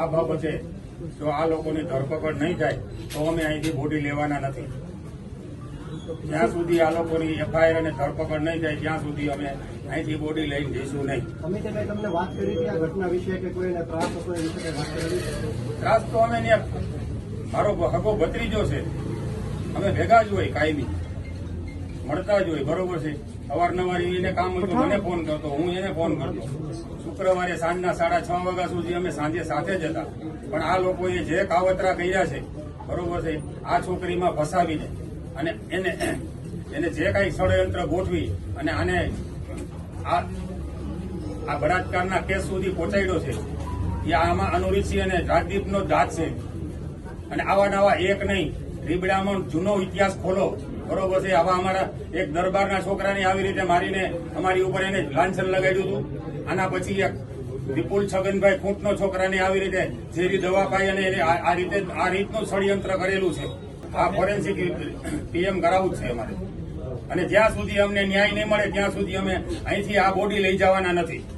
આ બાબતે જો આ લોકોની ધરપકડ નહીં થાય તો અમે અહીંથી બોડી લેવાના નથી. જ્યાં સુધી આ લોકોની એફઆઈઆર અને ધરપકડ નહીં થાય ત્યાં સુધી અમે અહીંથી બોડી લઈને જઈશું નહીં. અમિતભાઈ તમને વાત કરી હતી આ ઘટના વિશે કે કોઈને ત્રાસ હતો એ વિશે વાત કરી? ત્રાસ તો અમે ત્યાં મારો હગો ભત્રીજો છે, અમે ભેગા જ હોય, કાયમી મળતા જ હોય, બરોબર છે. અવારનવાર એને કામ હતું મને ફોન કરતો, હું એને ફોન કરતો. શુક્રવારે સાંજના 6:30 વાગ્યા સુધી અમે સાંજે સાથે જ હતા. પણ આ લોકોએ જે કાવતરા કર્યા છે, બરોબર છે, આ છોકરીમાં ફસાવીને અને એને જે કાંઈ ષડયંત્ર ગોઠવી અને આને આ બળાત્કારના કેસ સુધી પહોંચાડ્યો છે, એ આમાં અનુરીતસિંહ અને રાજદીપનો જ હાથ છે. અને આવા નવા એક નહીં, રીબડામાં જૂનો ઇતિહાસ ખોલો, બરોબર છે. આવા અમારા એક દરબારના છોકરાને આવી રીતે મારીને અમારી ઉપર એને લાંછન લગાડ્યું હતું. આના પછી એક વિપુલ છગનભાઈ ખૂંટનો છોકરાને આવી રીતે ઝેરી દવા પાઈ અને આ રીતનું ષડયંત્ર કરેલું છે. આ ફોરેન્સિક પીએમ કરાવવું જ છે અમારે. અને જ્યાં સુધી અમને ન્યાય નહીં મળે ત્યાં સુધી અમે અહીંથી આ બોડી લઈ જવાના નથી.